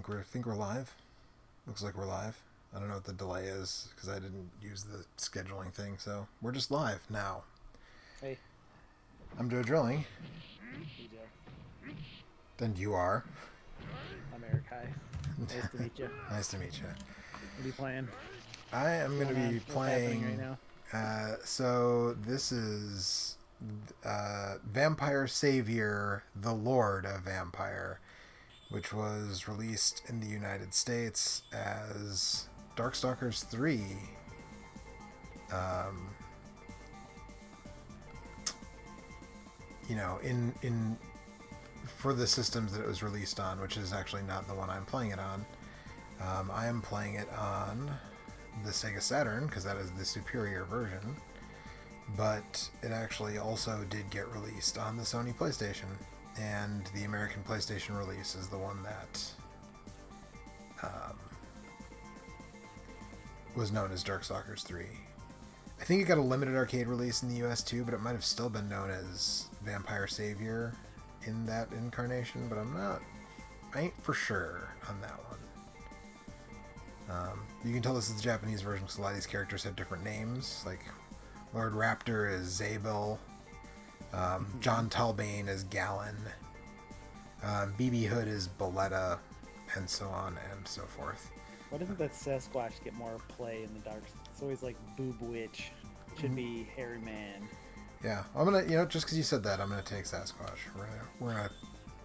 think we're live. Looks like we're live. I don't know what the delay is because I didn't use the scheduling thing, so we're just live now. Hey. I'm Joe Drilling. Hey, Joe. And you are? I'm Eric. Hi. Nice to meet you. Nice to meet you. What are you playing? I am going to be playing... right now? So this is Vampire Savior, The Lord of Vampire, which was released in the United States as Darkstalkers 3. In for the systems that it was released on, which is actually not the one I'm playing it on. I am playing it on the Sega Saturn because that is the superior version. But it actually also did get released on the Sony PlayStation, and the American PlayStation release is the one that was known as Darkstalkers 3. I think it got a limited arcade release in the US too, but it might have still been known as Vampire Savior in that incarnation, but I ain't for sure on that one. You can tell this is the Japanese version because a lot of these characters have different names, like Lord Raptor is Zabel, John Talbane is Gallon, BB Hood is Boletta, and so on and so forth. Why doesn't that Sasquatch get more play in the dark? It's always like Boob Witch. It should be Hairy Man. Yeah, I'm gonna, just because you said that, I'm gonna take Sasquatch. We're gonna.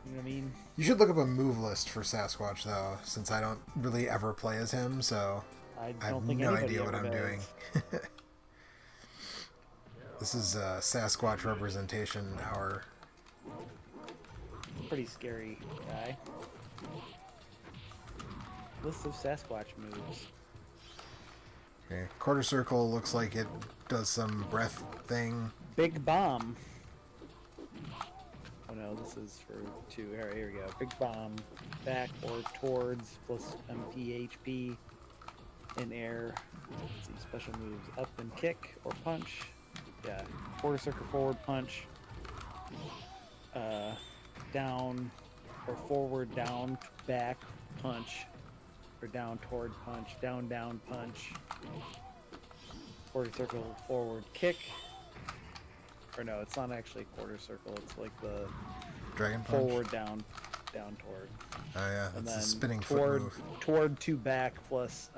You know what I mean? You should look up a move list for Sasquatch though, since I don't really ever play as him, so I have no idea what I'm doing. This is Sasquatch representation hour. Pretty scary guy. List of Sasquatch moves. Okay. Quarter circle looks like it does some breath thing. Big bomb. Oh no, this is for 2. Alright, here we go. Big bomb. Back or towards plus MP, HP. In air. Let's see, special moves. Up and kick or punch. Yeah. Quarter circle forward punch. Down or forward down back punch. Or down toward punch. Down punch. Quarter circle forward kick. Or no, it's not actually quarter circle. It's like the Dragon punch? Forward down toward. Oh yeah, And that's then a spinning foot move. Toward to back plus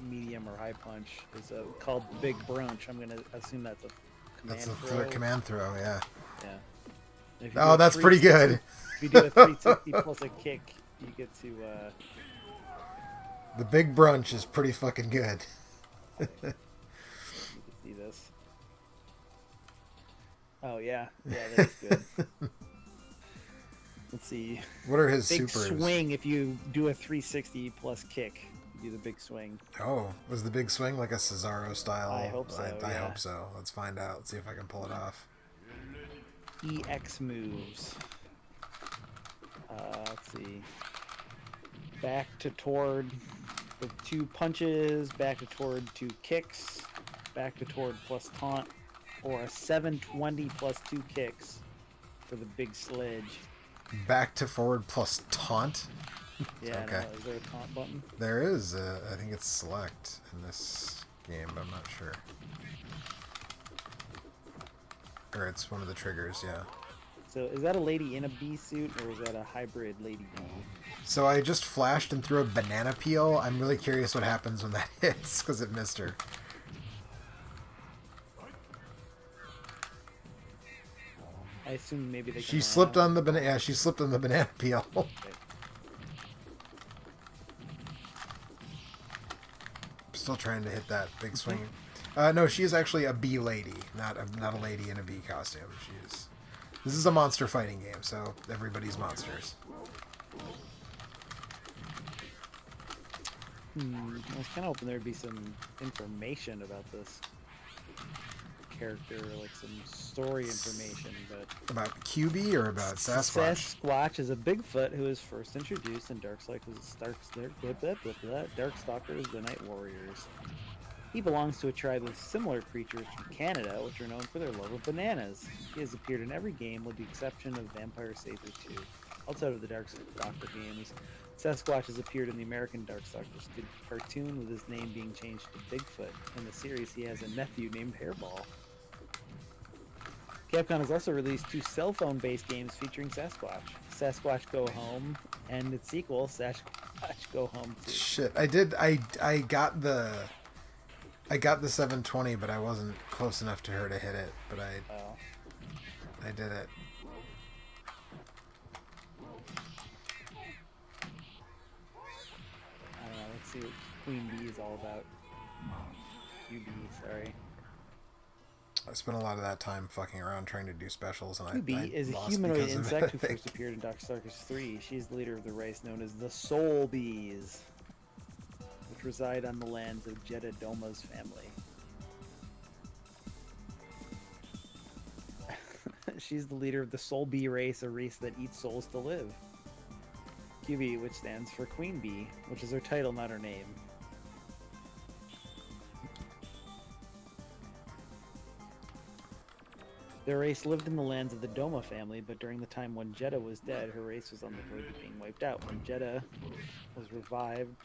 medium or high punch is called Big Brunch. I'm gonna assume that's a command throw. That's a command throw, yeah. Yeah. Oh, that's pretty good. If you do a 360 plus a kick, you get to. The Big Brunch is pretty fucking good. You can see this. Oh yeah, that is good. Let's see. What are his big supers? Swing if you do a 360 plus kick. You do the big swing. Oh, was the big swing like a Cesaro style? I hope so. I hope so. Let's find out. Let's see if I can pull it off. EX moves. Let's see. Back to toward with 2 punches. Back to toward 2 kicks. Back to toward plus taunt. Or a 720 plus 2 kicks for the big sledge. Back to forward plus taunt? Yeah, okay. No, is there a taunt button? There is. I think it's select in this game, but I'm not sure. Or it's one of the triggers, yeah. So is that a lady in a bee suit, or is that a hybrid lady bee? So I just flashed and threw a banana peel. I'm really curious what happens when that hits, because it missed her. I assume maybe they. She slipped on the banana. Yeah, she slipped on the banana peel. Okay. Still trying to hit that big swing. No, she is actually a bee lady, not a lady in a bee costume. This is a monster fighting game, so everybody's monsters. I was kind of hoping there'd be some information about this character, like some story information, but... About QB or about Sasquatch? Sasquatch is a Bigfoot who was first introduced in Darkstalkers, the Night Warriors. He belongs to a tribe of similar creatures from Canada, which are known for their love of bananas. He has appeared in every game with the exception of Vampire Savior 2. Outside of the Darkstalker games, Sasquatch has appeared in the American Darkstalkers cartoon, with his name being changed to Bigfoot. In the series, he has a nephew named Hairball. Capcom has also released 2 cell phone-based games featuring Sasquatch: Sasquatch Go Home and its sequel, Sasquatch Go Home 2. Shit, I got the 720, but I wasn't close enough to her to hit it. But I did it. I don't know. Let's see what Queen Bee is all about. QB, sorry. I spent a lot of that time fucking around trying to do specials, and QB is a humanoid insect who first appeared in Darkstalkers 3. She's the leader of the race known as the Soul Bees, which reside on the lands of Jeddah Doma's family. She's the leader of the Soul Bee race, a race that eats souls to live. QB, which stands for Queen Bee, which is her title, not her name. Their race lived in the lands of the Doma family, but during the time when Jeddah was dead, her race was on the verge of being wiped out. When Jeddah was revived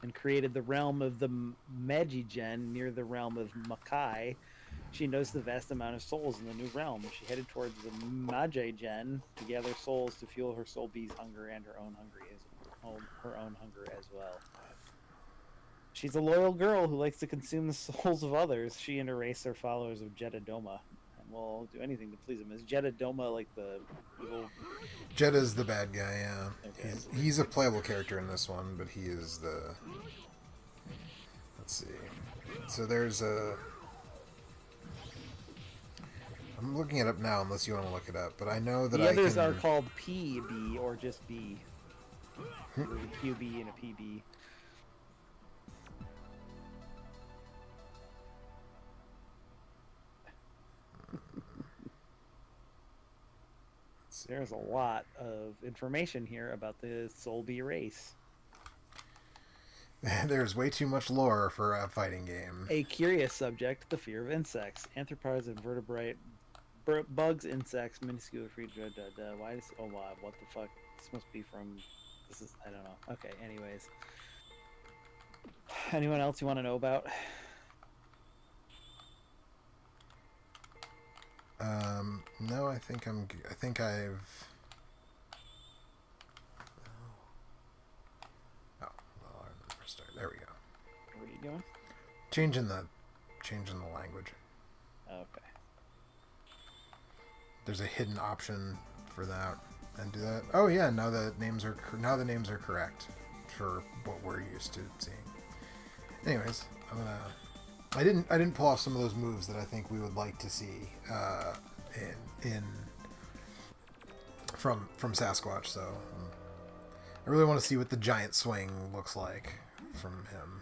and created the realm of the Magigen near the realm of Makai, she noticed the vast amount of souls in the new realm. She headed towards the Magigen to gather souls to fuel her soul bee's hunger and her own hunger as well. She's a loyal girl who likes to consume the souls of others. She and her race are followers of Jeddah Doma. Will do anything to please him. Is Jeddah Doma like the evil? Jeddah's the bad guy, yeah. Okay. He's a playable character in this one, but he is the... Let's see. So there's a... I'm looking it up now, unless you want to look it up, but I know that the others are called PB or just B. There's a QB and a PB. There's a lot of information here about the Soul Bee race. There's way too much lore for a fighting game. A curious subject, the fear of insects. Arthropods and vertebrate bugs, insects, minuscule creatures. Why does... Oh, wow, what the fuck? This must be from... This is... I don't know. Okay, anyways. Anyone else you want to know about? No, I think I've... Oh, well, restart. There we go. What are you doing? Changing the language. Okay. There's a hidden option for that, and do that. Oh yeah, now the names are correct for what we're used to seeing. Anyways, I didn't pull off some of those moves that I think we would like to see from Sasquatch. So I really want to see what the giant swing looks like from him.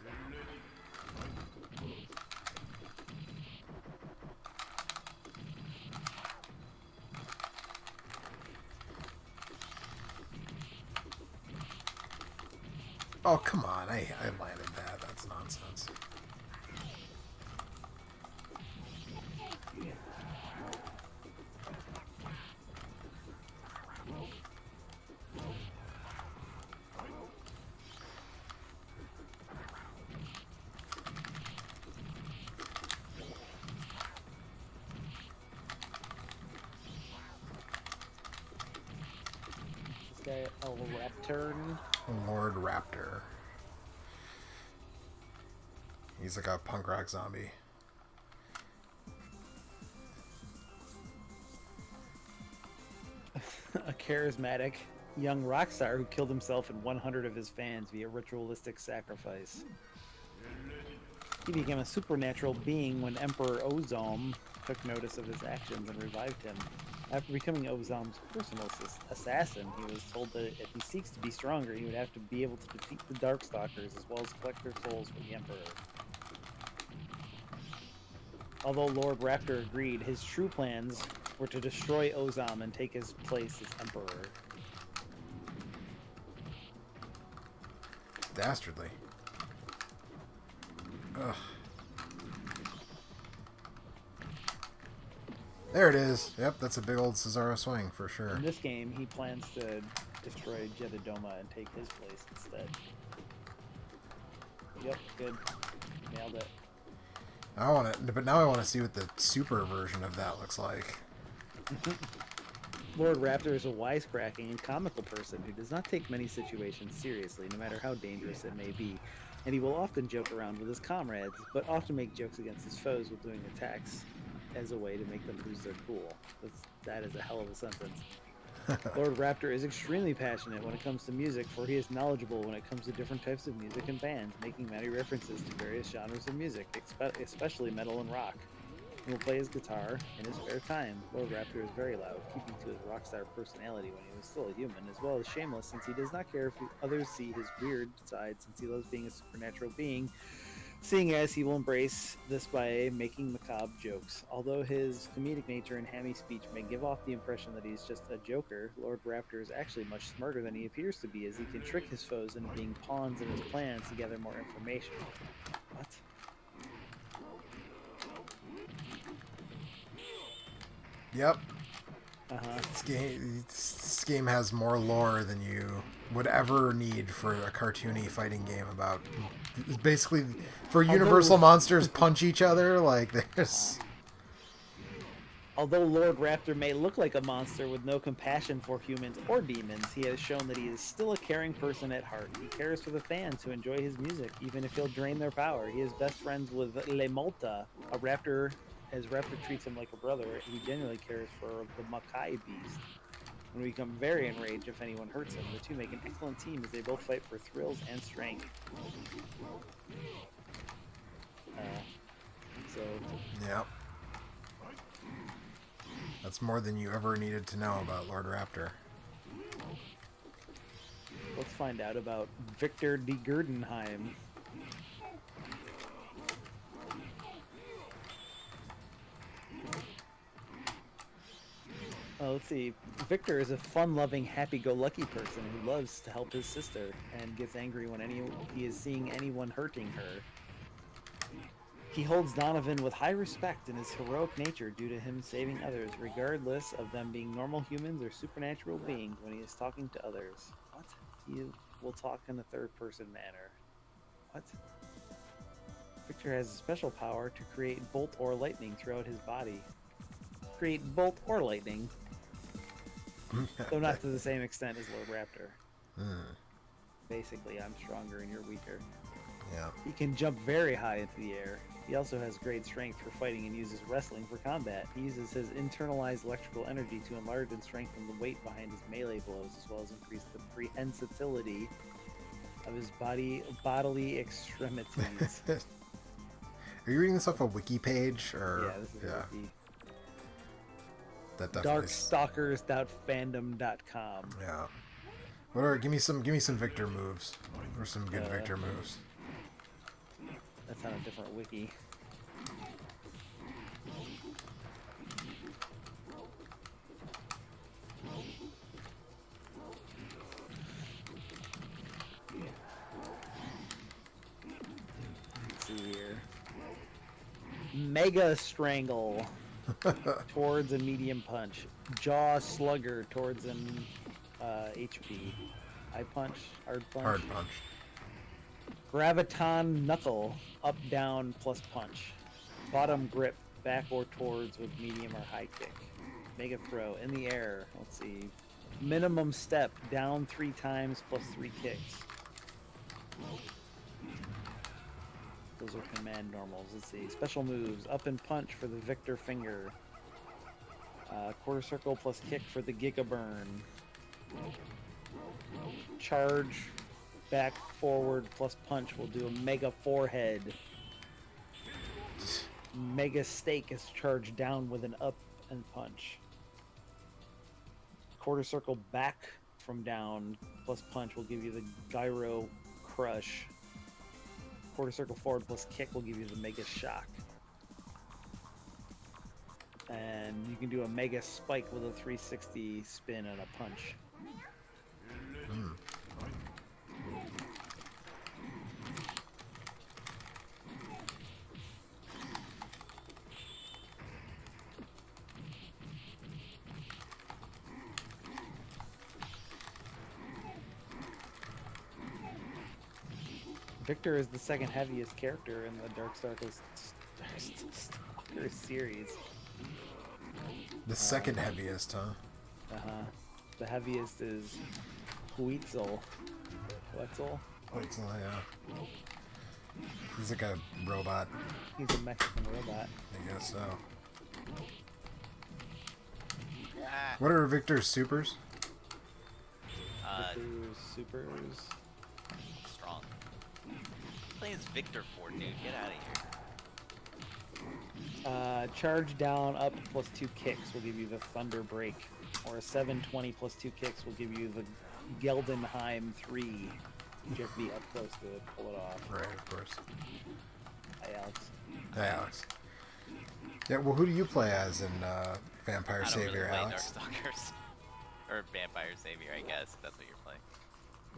Oh, come on. I landed that. That's nonsense. This guy, a Raptor. Lord Raptor. He's like a punk rock zombie. A charismatic young rock star who killed himself and 100 of his fans via ritualistic sacrifice. He became a supernatural being when Emperor Ozom took notice of his actions and revived him. After becoming Ozom's personal assassin, he was told that if he seeks to be stronger, he would have to be able to defeat the Darkstalkers as well as collect their souls for the Emperor. Although Lord Raptor agreed, his true plans were to destroy Ozom and take his place as Emperor. Dastardly. Ugh. There it is. Yep, that's a big old Cesaro swing for sure. In this game, he plans to destroy Jedidoma and take his place instead. Yep, good. Nailed it. But now I want to see what the super version of that looks like. Lord Raptor is a wisecracking and comical person who does not take many situations seriously, no matter how dangerous it may be, and he will often joke around with his comrades, but often make jokes against his foes while doing attacks as a way to make them lose their cool. That is a hell of a sentence. Lord Raptor is extremely passionate when it comes to music, for he is knowledgeable when it comes to different types of music and bands, making many references to various genres of music, especially metal and rock. He will play his guitar in his spare time. Lord Raptor is very loud, keeping to his rockstar personality when he was still a human, as well as shameless since he does not care if others see his weird side, since he loves being a supernatural being, seeing as he will embrace this by making macabre jokes. Although his comedic nature and hammy speech may give off the impression that he's just a joker, Lord Raptor is actually much smarter than he appears to be, as he can trick his foes into being pawns in his plans to gather more information. What? Yep. Uh-huh. This game has more lore than you would ever need for a cartoony fighting game about. Basically, for universal monsters punch each other, like there's. Although Lord Raptor may look like a monster with no compassion for humans or demons, he has shown that he is still a caring person at heart. He cares for the fans who enjoy his music, even if he'll drain their power. He is best friends with Le Molta, a raptor. As Raptor treats him like a brother, he genuinely cares for the Makai beast. And we become very enraged if anyone hurts him. The two make an excellent team as they both fight for thrills and strength. Yep. That's more than you ever needed to know about Lord Raptor. Let's find out about Victor de Gurdenheim. Let's see. Victor is a fun-loving, happy-go-lucky person who loves to help his sister and gets angry when he is seeing anyone hurting her. He holds Donovan with high respect in his heroic nature due to him saving others, regardless of them being normal humans or supernatural beings when he is talking to others. What? He will talk in a third-person manner. What? Victor has a special power to create bolt or lightning throughout his body. Create bolt or lightning. Though not to the same extent as Lord Raptor. Basically, I'm stronger and you're weaker. Yeah. He can jump very high into the air. He also has great strength for fighting and uses wrestling for combat. He uses his internalized electrical energy to enlarge and strengthen the weight behind his melee blows, as well as increase the prehensibility of his bodily extremities. Are you reading this off a wiki page? Or... Yeah, this is a wiki. That definitely Darkstalkers.fandom.com. Yeah. Whatever. Give me some Victor moves, or some good Victor moves. That's on a different wiki. Let's see here. Mega Strangle. Towards a medium punch. Jaw Slugger towards an HP. High punch, hard punch. Hard punch. Graviton Knuckle, up, down, plus punch. Bottom grip, back or towards with medium or high kick. Mega throw, in the air. Let's see. Minimum step, down 3 times plus 3 kicks. Those are command normals. Let's see. Special moves. Up and punch for the Victor Finger. Quarter circle plus kick for the Giga Burn. Charge back forward plus punch. We'll do a Mega Forehead. Mega Stake is charged down with an up and punch. Quarter circle back from down plus punch will give you the Gyro Crush. Quarter circle forward plus kick will give you the Mega Shock. And you can do a Mega Spike with a 360 spin and a punch. Victor is the second heaviest character in the Darkstalkers series. The second heaviest, huh? Uh-huh. The heaviest is Huitzel. Wetzel? Wetzel, yeah. He's like a robot. He's a Mexican robot. I guess so. Ah, What are Victor's supers? Victor's supers. strong. Plays Victor for, dude. Get out of here. Charge down up plus 2 kicks will give you the Thunder Break. Or a 720 plus 2 kicks will give you the Geldenheim 3. You have to be up close to pull it off. Right, of course. Hi, Alex. Hey, Alex. Yeah, well, who do you play as in Vampire I don't Savior, really play Alex? Darkstalkers. Or Vampire Savior, I guess. If that's what you're playing.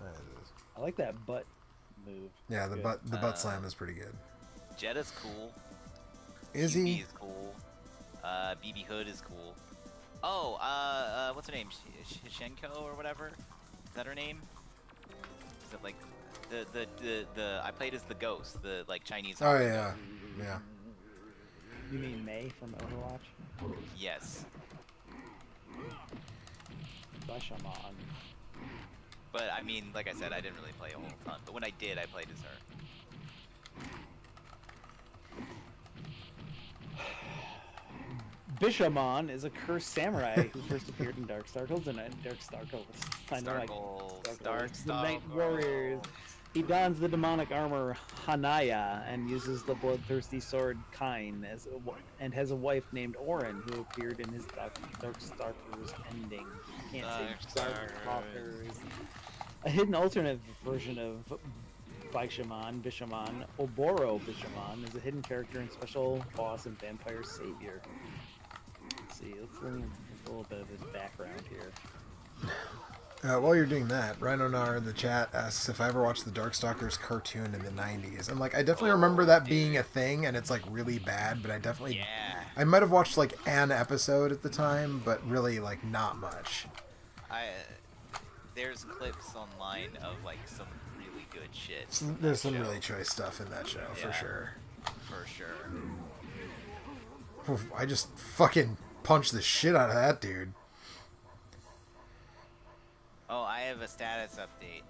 That is. I like that butt move. Yeah, the Good. butt slam is pretty good. Jetta's cool. Is BB he? is cool. BB Hood is cool. Oh, what's her name? Shenko or whatever? Is that her name? Is it like the I played as the ghost, the like Chinese. Oh yeah, yeah. You mean Mei from Overwatch? Yes, Bashamon. but I mean, like I said, I didn't really play a whole ton. But when I did, I played as her. Bishamon is a cursed samurai who first appeared in Darkstalkers and Darkstalkers. I know, like, Darkstalkers. The Night Warriors. He dons the demonic armor Hanaya and uses the bloodthirsty sword Kain and has a wife named Orin who appeared in his Darkstalkers ending. Can't say Darkstalkers. A hidden alternate version of Bishamon, Oboro Bishamon, is a hidden character and special boss in Vampire Savior. Let's see, let's learn a little bit of his background here. While you're doing that, Rhinonar in the chat asks if I ever watched the Darkstalkers cartoon in the 90s. And, like, I definitely remember that being a thing, and it's, like, really bad, but I definitely... Yeah. I might have watched, like, an episode at the time, but really, like, not much. There's clips online of like some really good shit. There's some really choice stuff in that show, for Yeah. sure. For sure. Oof, I just fucking punched the shit out of that dude. Oh, I have a status update.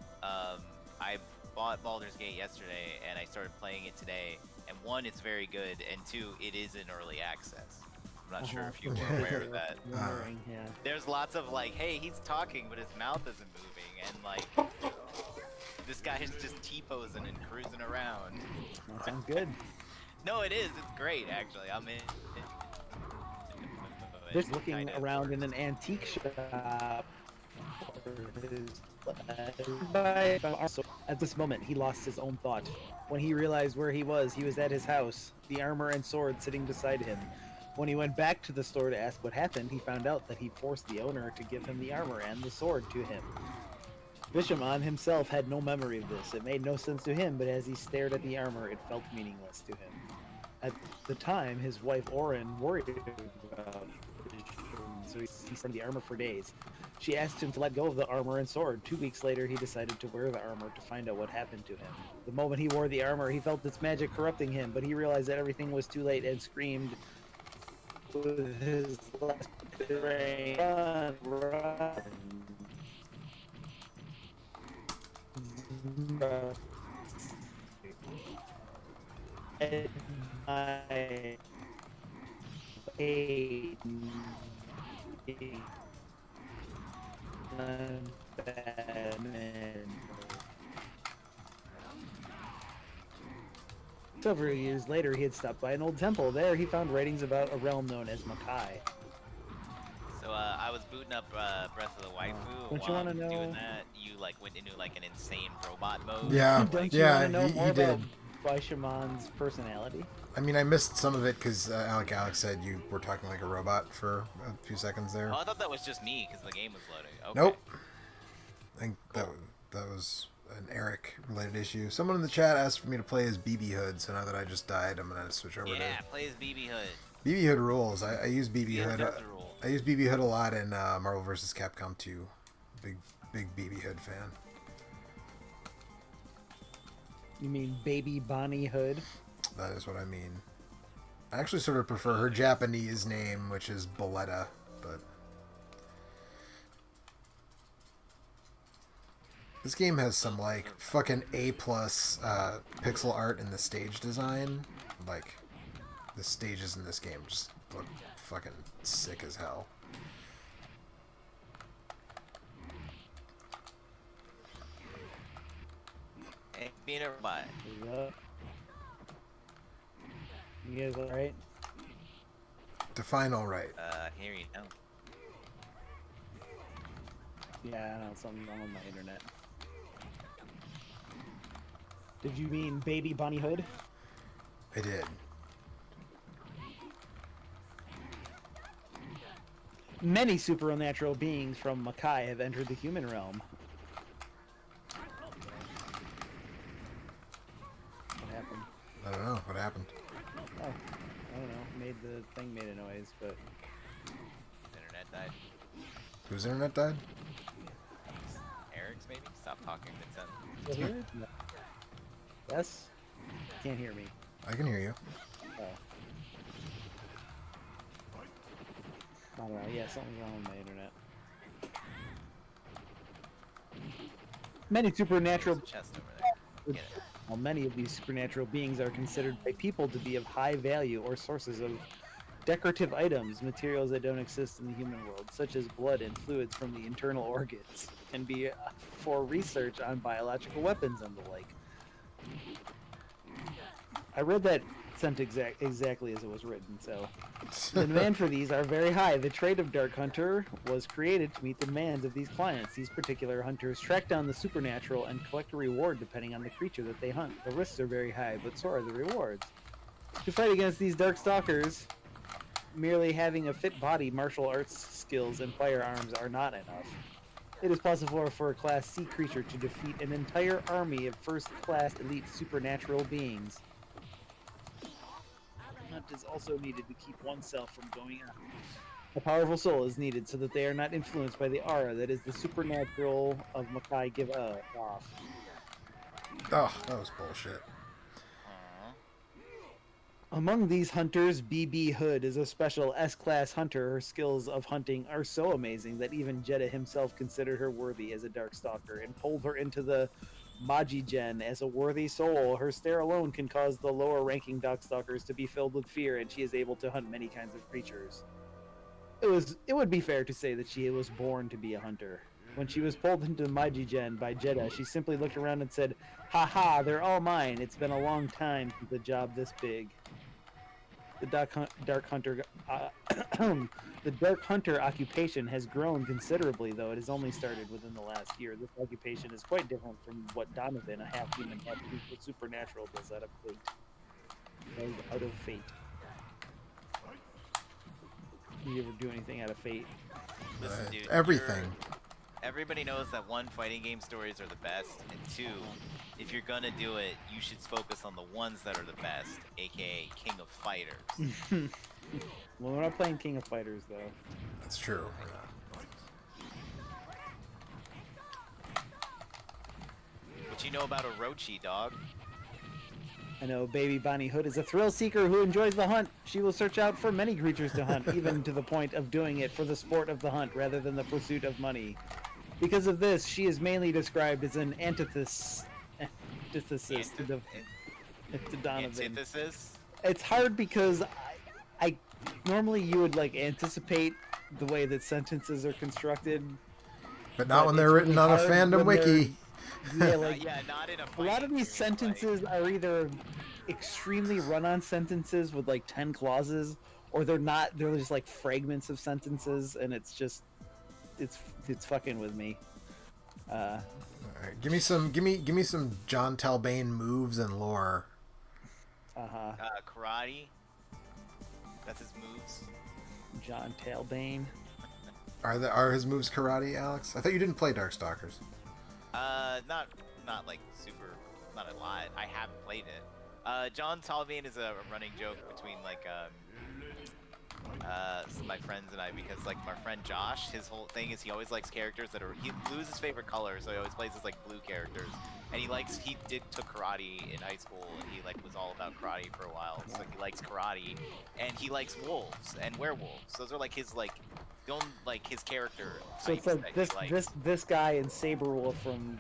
I bought Baldur's Gate yesterday, and I started playing it today. And one, it's very good, and two, it is in early access. I'm not sure if you were aware of that. Wondering, yeah. There's lots of like, hey, he's talking, but his mouth isn't moving, and like, this guy is just T-posing and cruising around. That sounds good. No, it is. It's great, actually. I'm in. Just looking Kind of. around in an antique shop. At this moment, he lost his own thought. When he realized where he was at his house, the armor and sword sitting beside him. When he went back to the store to ask what happened, he found out that he forced the owner to give him the armor and the sword to him. Bishamon himself had no memory of this. It made no sense to him, but as he stared at the armor, it felt meaningless to him. At the time, his wife Orin worried about Bishamon, so he from the armor for days. She asked him to let go of the armor and sword. 2 weeks later, he decided to wear the armor to find out what happened to him. The moment he wore the armor, he felt its magic corrupting him, but he realized that everything was too late and screamed with his last brain, run, run. And I Several years later, he had stopped by an old temple. There, he found writings about a realm known as Makai. So I was booting up Breath of the Waifu. Don't you While wanna I was know- doing that, you like went into like an insane robot mode. Yeah, Don't you yeah, want to know more he about did. Bishamon's personality? I mean, I missed some of it because, like Alex said, you were talking like a robot for a few seconds there. Oh, I thought that was just me because the game was loading. Okay. Nope. I think that was an Eric-related issue. Someone in the chat asked for me to play as BB Hood, so now that I just died, I'm gonna switch over Yeah, to play as BB Hood. BB Hood rules. I use BB Yeah, Hood. that's the rule. I use BB Hood a lot in Marvel vs. Capcom 2. Big BB Hood fan. You mean Baby Bonnie Hood? That is what I mean. I actually sort of prefer her Japanese name, which is Boletta, but this game has some like fucking A+ pixel art in the stage design. Like the stages in this game just look fucking sick as hell. Hey, being a robot. Yup. You guys alright? Define all right. Here you know. Yeah, I know, something's wrong with my internet. Did you mean Baby Bonnie Hood? I did. Many supernatural beings from Makai have entered the human realm. What happened? I don't know what happened. Oh, I don't know. The thing made a noise, but Internet died. Whose internet died? Eric's maybe? Stop talking, Vincent. still here? No. Yes? Can't hear me. I can hear you. Oh. I don't know. Yeah, something's wrong with my internet. Many supernatural. There's a chest over there. Get it. While many of these supernatural beings are considered by people to be of high value or sources of decorative items, materials that don't exist in the human world, such as blood and fluids from the internal organs, can be for research on biological weapons and the like. I read that sentence exactly as it was written, so the demand for these are very high. The trade of Dark Hunter was created to meet the demands of these clients. These particular hunters track down the supernatural and collect a reward depending on the creature that they hunt. The risks are very high, but so are the rewards. To fight against these Darkstalkers, merely having a fit body, martial arts skills, and firearms are not enough. It is possible for a Class C creature to defeat an entire army of first-class elite supernatural beings. Hunt is also needed to keep oneself from going on. A powerful soul is needed so that they are not influenced by the aura that is the supernatural of Makai give off. Oh, that was bullshit. Among these hunters, BB Hood is a special S-class hunter. Her skills of hunting are so amazing that even Jeddah himself considered her worthy as a Darkstalker and pulled her into the Majigen as a worthy soul. Her stare alone can cause the lower-ranking Darkstalkers to be filled with fear, and she is able to hunt many kinds of creatures. It would be fair to say that she was born to be a hunter. When she was pulled into Majigen by Jeddah, she simply looked around and said, "Ha ha, they're all mine. It's been a long time since a job this big." The Dark Hunter, the Dark Hunter occupation has grown considerably, though it has only started within the last year. This occupation is quite different from what Donovan, a half-human, supernatural, does out of fate. Out of fate. You ever do anything out of fate? Listen, dude, Everything. Everybody knows that one, fighting game stories are the best, and two, if you're gonna do it, you should focus on the ones that are the best, aka King of Fighters. Well, we're not playing King of Fighters, though. That's true. What you know about Orochi, dog? I know Baby Bonnie Hood is a thrill seeker who enjoys the hunt. She will search out for many creatures to hunt, even to the point of doing it for the sport of the hunt rather than the pursuit of money. Because of this, she is mainly described as an antithesis to Donovan. Antithesis? It's hard because I normally you would like anticipate the way that sentences are constructed, But not when they're it's written really on a hard fandom when wiki. yeah, like Yeah, not in a a fighting lot of these game, like- sentences are either extremely run-on sentences with like 10 clauses, or they're not. They're just like fragments of sentences, and it's just it's fucking with me. All right, give me some John Talbane moves and lore. Karate. That's his moves. John Talbane. Are his moves karate, Alex? I thought you didn't play Darkstalkers. Not like super, not a lot. I haven't played it. John Talbane is a running joke between like my friends and I, because like my friend Josh, his whole thing is he always likes characters that are blue is his favorite color, so he always plays as like blue characters. and he took karate in high school, and he like was all about karate for a while. So he likes karate, and he likes wolves and werewolves. Those are like his his character So it's types like that he likes. this guy and Saberwolf from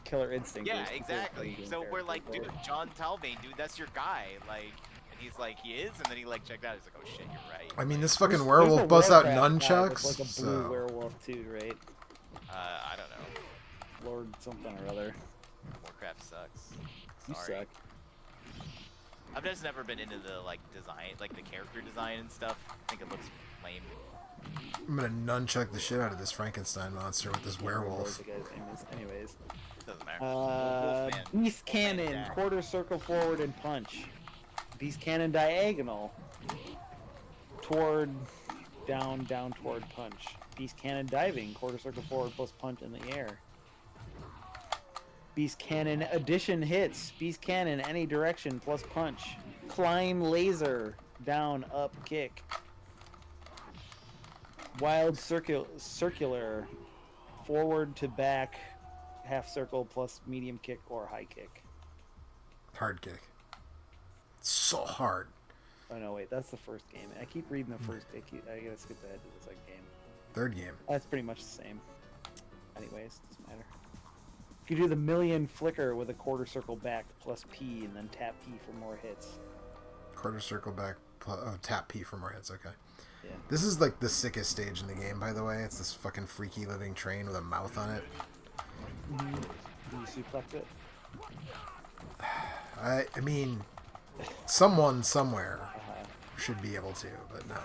Killer Instinct. Yeah, is the exactly. first So game we're like, character. dude, John Talbane, dude, that's your guy. Like, and he's like, he is, and then he like checked out. He's like, oh shit, you're right. I mean, Like, this fucking There's a werewolf busts out Warcraft guy nunchucks. that's like a blue So werewolf too, right? I don't know. Lord something or other. Warcraft sucks. You Sorry. suck. I've just never been into the like design, like the character design and stuff. I think it looks lame. I'm gonna nunchuck the shit out of this Frankenstein monster with this werewolf. The guy's name is. Anyways. Doesn't matter. Wolfman. Beast Cannon, Jack. quarter circle forward and punch. Beast Cannon diagonal. Toward, down toward punch. Beast Cannon diving, quarter circle forward plus punch in the air. Beast Cannon addition hits. Beast Cannon any direction plus punch. Climb laser, down, up, kick. Wild circular, forward to back, half circle plus medium kick or high kick. Hard kick. So hard. Oh no, wait, that's the first game. I keep reading the first. I gotta skip ahead to the second game. Third game. That's pretty much the same. Anyways, doesn't matter. You do the million flicker with a quarter circle back plus P and then tap P for more hits. Quarter circle back. Tap P for more hits. Okay. Yeah. This is like the sickest stage in the game, by the way. It's this fucking freaky living train with a mouth on it. Mm-hmm. Do you suplex it? I mean, someone somewhere Uh-huh. should be able to, but no.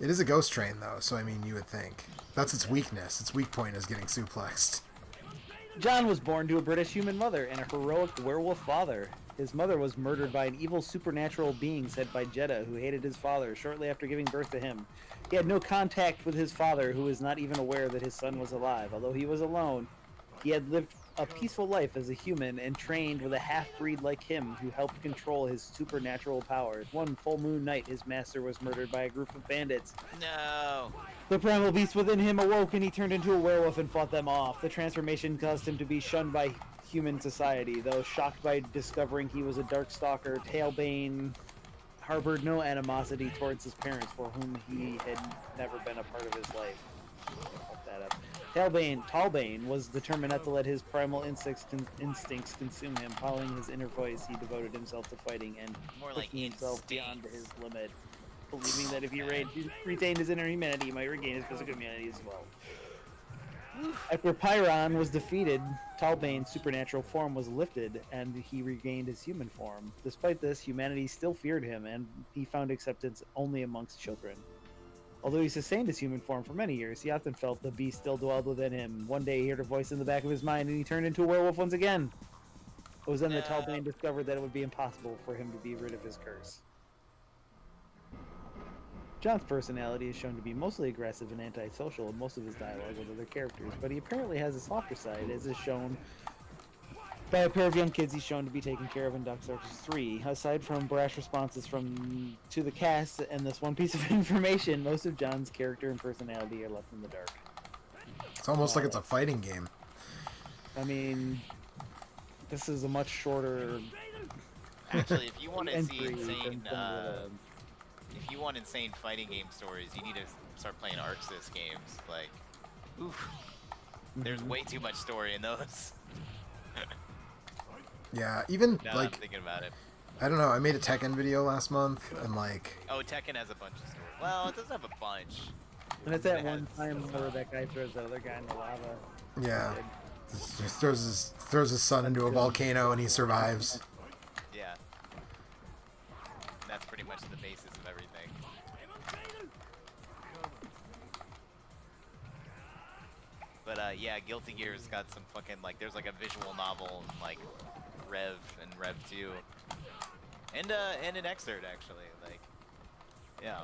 It is a ghost train, though, so I mean, you would think. That's its weakness. Its weak point is getting suplexed. John was born to a British human mother and a heroic werewolf father. His mother was murdered by an evil supernatural being sent by Jeddah, who hated his father shortly after giving birth to him. He had no contact with his father, who was not even aware that his son was alive. Although he was alone, he had lived a peaceful life as a human and trained with a half-breed like him who helped control his supernatural powers. One full moon night, his master was murdered by a group of bandits. No. The primal beast within him awoke and he turned into a werewolf and fought them off. The transformation caused him to be shunned by human society. Though shocked by discovering he was a Darkstalker, Tailbane harbored no animosity towards his parents, for whom he had never been a part of his life. Fuck that up. Talbane was determined not to let his primal instincts consume him. Following his inner voice, he devoted himself to fighting and More like pushing himself beyond instincts. his limit, believing that if he retained his inner humanity, he might regain his physical humanity as well. After Pyron was defeated, Talbane's supernatural form was lifted, and he regained his human form. Despite this, humanity still feared him, and he found acceptance only amongst children. Although he sustained his human form for many years, he often felt the beast still dwelled within him. One day he heard a voice in the back of his mind, and he turned into a werewolf once again. It was then that Talbane discovered that it would be impossible for him to be rid of his curse. John's personality is shown to be mostly aggressive and antisocial in most of his dialogue with other characters, but he apparently has a softer side, as is shown by a pair of young kids he's shown to be taken care of in Darkstalkers 3. Aside from brash responses to the cast and this one piece of information, most of John's character and personality are left in the dark. It's almost like it's a fighting game. I mean, this is a much shorter Actually, if you want to see entry insane, than some of the- if you want insane fighting game stories, you need to start playing Arxis games. Like, oof, there's way too much story in those. Yeah, even Now that like I'm thinking about it. I don't know. I made a Tekken video last month, and like Oh, Tekken has a bunch of story. Well, it doesn't have a bunch. And it's that one time where that guy throws that other guy in the lava. yeah, just throws his son into a volcano and he survives. Yeah. That's pretty much the basis of everything. But yeah, Guilty Gear's got some fucking like there's like a visual novel and like Rev and Rev 2. And an excerpt actually, like yeah.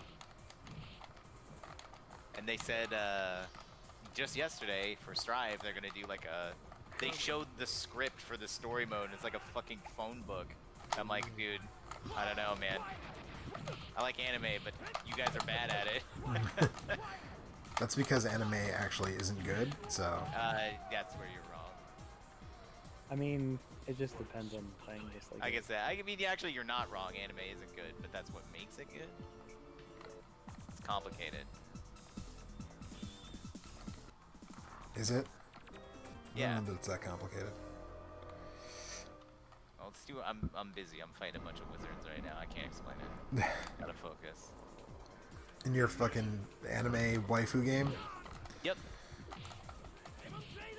And they said just yesterday for Strive they're gonna do like they showed the script for the story mode and it's like a fucking phone book. I'm like, dude, I don't know, man. I like anime, but you guys are bad at it. That's because anime actually isn't good. So That's where you're wrong. I mean, it just depends on playing just like I it. guess that. I mean, actually, you're not wrong. Anime isn't good, but that's what makes it good. It's complicated. Is it? I Yeah. don't know that it's that complicated. Well, let's do. I'm busy. I'm fighting a bunch of wizards right now. I can't explain it. Gotta focus. In your fucking anime waifu game? Yep.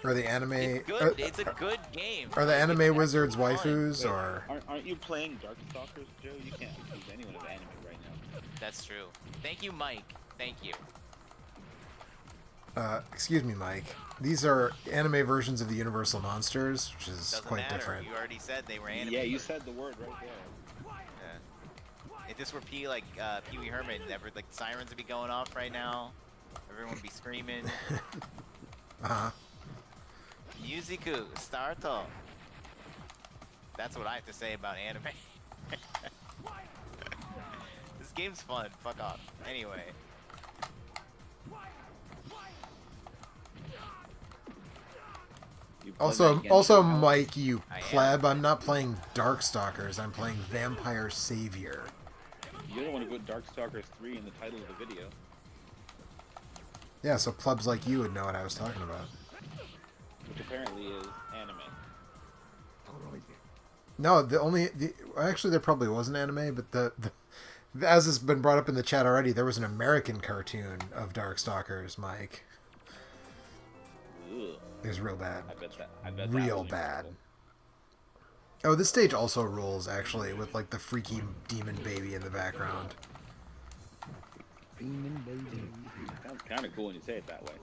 Or the anime... It's good. It's a good game. Are the Like, anime it's wizards fun. waifus, Wait, or... aren't you playing Darkstalkers, Joe? You can't accuse anyone of anime right now. That's true. Thank you, Mike. Thank you. excuse me, Mike. These are anime versions of the Universal Monsters, which is Doesn't quite matter. different. You already said they were anime. Yeah, you versions. said the word right there. Yeah. If this were Pee Wee Herman, like sirens would be going off right now. Everyone would be screaming. Uh-huh. Musiku, starto. That's what I have to say about anime. This game's fun. Fuck off. Anyway. You played that Also, again, also, Joe? Mike, you I am. pleb, I'm not playing Darkstalkers. I'm playing Vampire Savior. You don't want to go Darkstalkers 3 in the title of the video. Yeah, so plebs like you would know what I was talking about. Which apparently is anime. No, actually there probably was an anime, but as has been brought up in the chat already, there was an American cartoon of Darkstalkers, Mike. Ugh. It was real bad. I bet that Real was bad. incredible. Oh, this stage also rules, actually, with like the freaky demon baby in the background. Demon baby. Sounds kind of cool when you say it that way.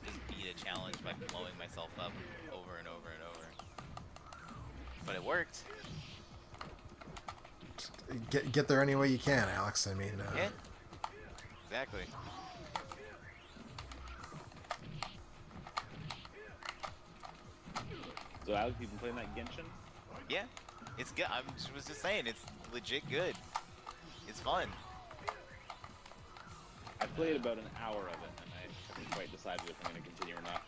Just beat a challenge by blowing myself up over and over and over. But it worked. Get there any way you can, Alex. I mean, Yeah. Exactly. So Alex, you been playing that Genshin? Yeah. It's good. Was just saying, it's legit good. It's fun. I played about an hour of it, and I haven't quite decided if I'm going to continue or not.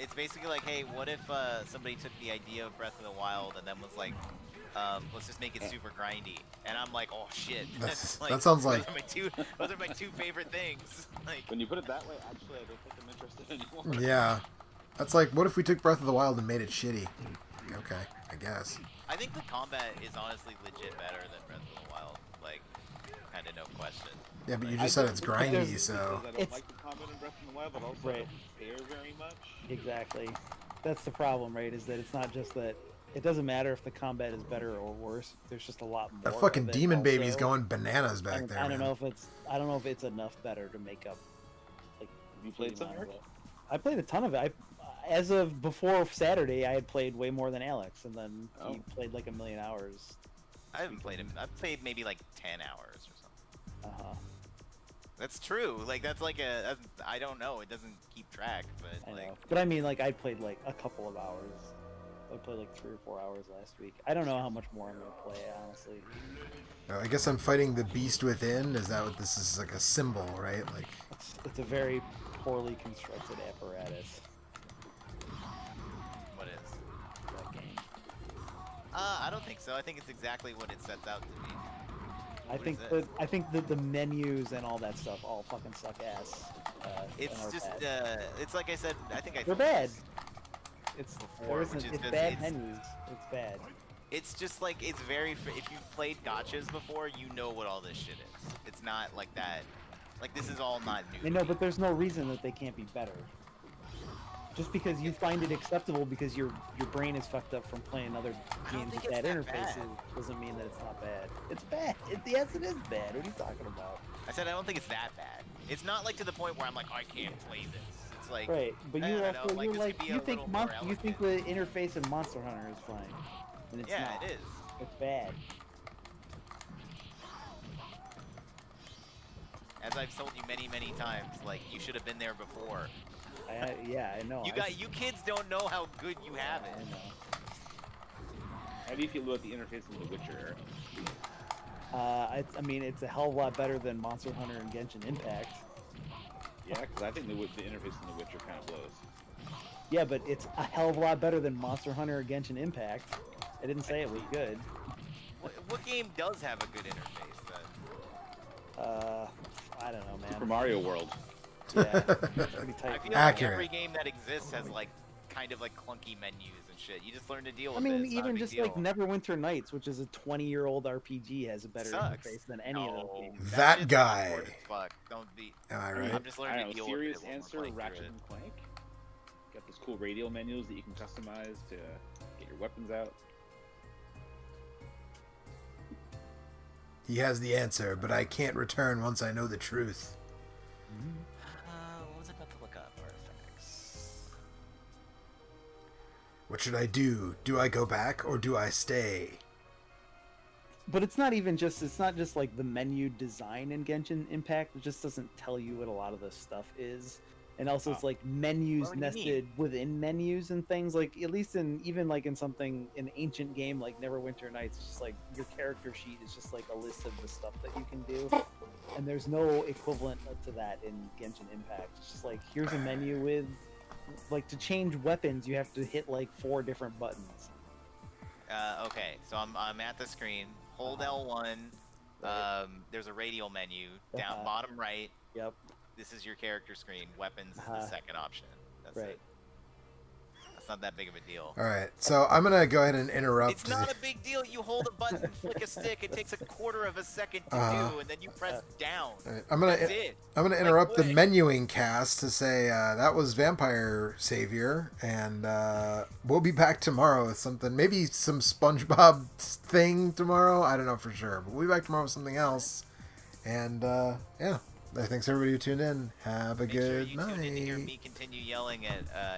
It's basically like, hey, what if somebody took the idea of Breath of the Wild and then was like, let's just make it super grindy. And I'm like, oh shit. That sounds like- those are my two favorite things. Like, When you put it that way, actually, I don't think I'm interested anymore. yeah. That's like, what if we took Breath of the Wild and made it shitty? Okay, I guess. I think the combat is honestly legit better than Breath of the Wild. Like, kind of no question. Yeah, but you I just said don't it's think grindy, there's- so... because I don't It's- like the combat in Breath of the Wild, but also I Right. don't care very much. Exactly. That's the problem, right? Is that it's not just that it doesn't matter if the combat is better or worse. There's just a lot more. That fucking of it demon baby's also. going bananas back And there, I don't man. know if it's enough better to make up. Like, Have you played the some, amount of Eric? it. I played a ton of it. As of before Saturday, I had played way more than Alex, and then he Oh. played like a million hours. I haven't played him. I've played maybe like 10 hours or something. Uh huh. That's true. Like, I don't know. It doesn't keep track, but I like, know. But I mean, like, I played like a couple of hours. I played like 3 or 4 hours last week. I don't know how much more I'm gonna play, honestly. I guess I'm fighting the beast within. Is that what this is, like a symbol, right? Like, It's a very poorly constructed apparatus. what is? That game. I don't think so. I think it's exactly what it sets out to be. I think that the menus and all that stuff all fucking suck ass. And It's are just, bad. it's like I said. I think I. They're told bad. this. It's before, it's which is just- bad it's- menus. It's bad. It's just like it's very. If you've played gotchas before, you know what all this shit is. It's not like that. Like this is all not new. I know, but there's no reason that they can't be better. Just because you find it acceptable because your brain is fucked up from playing other games think with it's bad that interfaces bad. doesn't mean that it's not bad. It's bad. Yes, it is bad. What are you talking about? I said I don't think it's that bad. It's not like to the point where I'm like, oh, I can't play this. It's like, Right, but I you don't also know, like, you're this like could be a you think little more you think the interface in Monster Hunter is fine, and it's yeah, not. it is. It's bad. As I've told you many, many times, like you should have been there before. Yeah, I know. You kids don't know how good you have I it. know. How do you feel about the interface in The Witcher, Eric? I mean, it's a hell of a lot better than Monster Hunter and Genshin Impact. Yeah, because I think the interface in The Witcher kind of blows. Yeah, but it's a hell of a lot better than Monster Hunter or Genshin Impact. I didn't say it was good. What game does have a good interface then? I don't know, Super man. Mario World. Yeah, it's pretty I tight. feel Accurate. like every game that exists has like kind of like clunky menus and shit. You just learn to deal I with mean, it. It's not a even big just deal. like Neverwinter Nights, which is a 20-year-old RPG, has a better Sucks. interface than any of those games. That shit's guy. awkward as Fuck. Don't be. Am I I mean, right? I'm just I learning don't to know, deal with serious it when we're answer, playing Ratchet through it. and Clank. Got those cool radial menus that you can customize to get your weapons out. He has the answer, but I can't return once I know the truth. What was I about to look up? Artifacts. What should I do? Do I go back or do I stay? But it's not even just, it's not just like the menu design in Genshin Impact. It just doesn't tell you what a lot of this stuff is. And also it's like menus What do you mean? nested within menus and things. Like at least in, even like in something, an ancient game like Neverwinter Nights, it's just like your character sheet is just like a list of the stuff that you can do. And there's no equivalent to that in Genshin Impact. It's just like, here's a menu with, like, to change weapons, you have to hit like 4 different buttons. Okay, so I'm at the screen. Hold L1. There's a radial menu down bottom right. Yep. This is your character screen. Weapons is the second option. That's Right. it. That's not that big of a deal. All right, so I'm gonna go ahead and interrupt. It's not a big deal. You hold a button, flick a stick. It takes a quarter of a second to do, and then you press down. All right, That's it. I'm gonna interrupt the quit. menuing cast to say that was Vampire Savior, and we'll be back tomorrow with something, maybe some SpongeBob thing tomorrow. I don't know for sure, but we'll be back tomorrow with something else. And yeah, thanks everybody who tuned in. Have a Make sure good you night. tune in to hear me continue yelling at